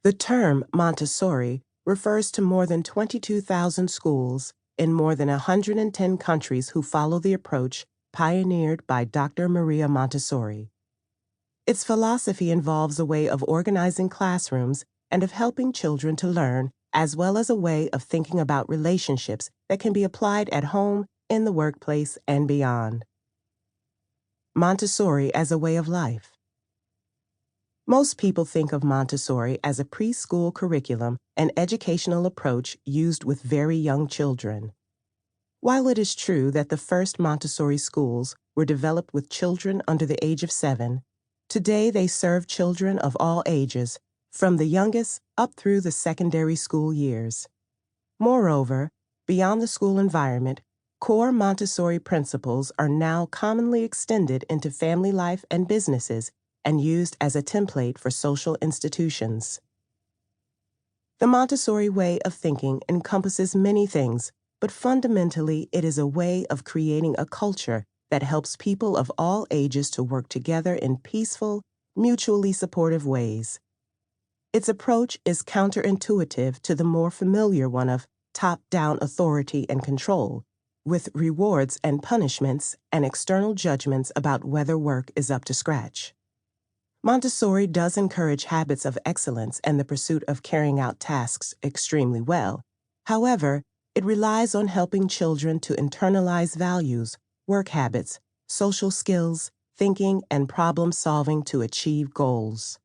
The term Montessori refers to more than 22,000 schools in more than 110 countries who follow the approach pioneered by Dr. Maria Montessori. Its philosophy involves a way of organizing classrooms and of helping children to learn, as well as a way of thinking about relationships that can be applied at home, in the workplace, and beyond. Montessori as a way of life. Most people think of Montessori as a preschool curriculum and educational approach used with very young children. While it is true that the first Montessori schools were developed with children under the age of 7, today they serve children of all ages, from the youngest up through the secondary school years. Moreover, beyond the school environment, core Montessori principles are now commonly extended into family life and businesses and used as a template for social institutions. The Montessori way of thinking encompasses many things, but fundamentally it is a way of creating a culture that helps people of all ages to work together in peaceful, mutually supportive ways. Its approach is counterintuitive to the more familiar one of top-down authority and control, with rewards and punishments and external judgments about whether work is up to scratch. Montessori does encourage habits of excellence and the pursuit of carrying out tasks extremely well. However, it relies on helping children to internalize values, work habits, social skills, thinking, and problem-solving to achieve goals.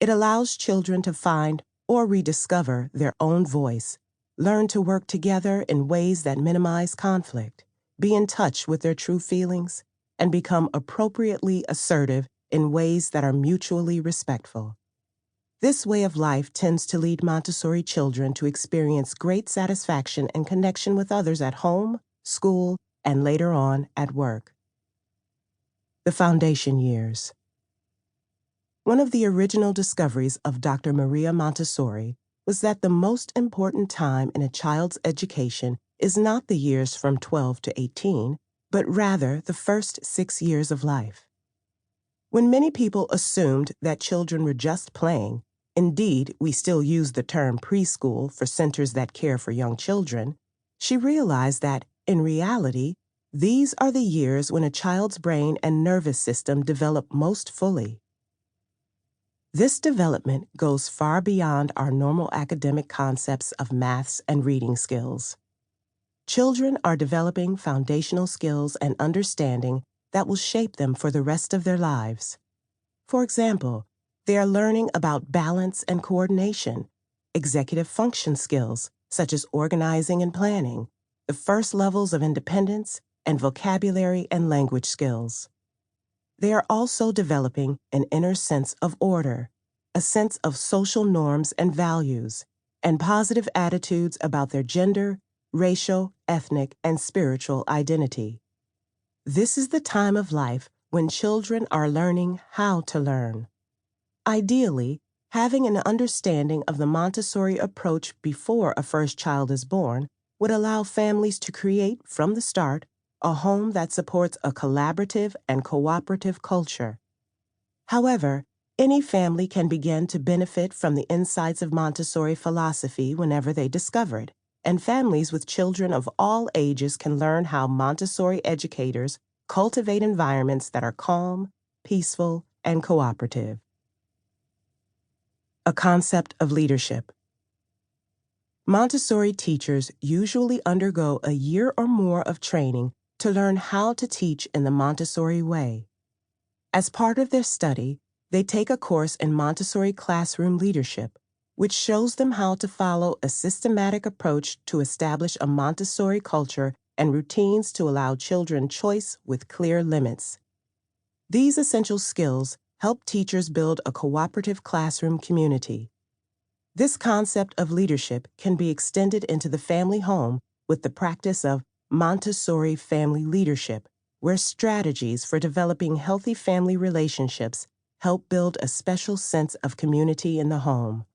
It allows children to find or rediscover their own voice, learn to work together in ways that minimize conflict, be in touch with their true feelings, and become appropriately assertive in ways that are mutually respectful. This way of life tends to lead Montessori children to experience great satisfaction and connection with others at home, school, and later on at work. The foundation years. One of the original discoveries of Dr. Maria Montessori was that the most important time in a child's education is not the years from 12 to 18, but rather the first 6 years of life. When many people assumed that children were just playing, indeed, we still use the term preschool for centers that care for young children, she realized that, in reality, these are the years when a child's brain and nervous system develop most fully. This development goes far beyond our normal academic concepts of maths and reading skills. Children are developing foundational skills and understanding that will shape them for the rest of their lives. For example, they are learning about balance and coordination, executive function skills such as organizing and planning, the first levels of independence, and vocabulary and language skills. They are also developing an inner sense of order, a sense of social norms and values, and positive attitudes about their gender, racial, ethnic, and spiritual identity. This is the time of life when children are learning how to learn. Ideally, having an understanding of the Montessori approach before a first child is born would allow families to create, from the start, a home that supports a collaborative and cooperative culture. However, any family can begin to benefit from the insights of Montessori philosophy whenever they discover it, and families with children of all ages can learn how Montessori educators cultivate environments that are calm, peaceful, and cooperative. A concept of leadership. Montessori teachers usually undergo a year or more of training to learn how to teach in the Montessori way. As part of their study, they take a course in Montessori classroom leadership, which shows them how to follow a systematic approach to establish a Montessori culture and routines to allow children choice with clear limits. These essential skills help teachers build a cooperative classroom community. This concept of leadership can be extended into the family home with the practice of Montessori family leadership, where strategies for developing healthy family relationships help build a special sense of community in the home.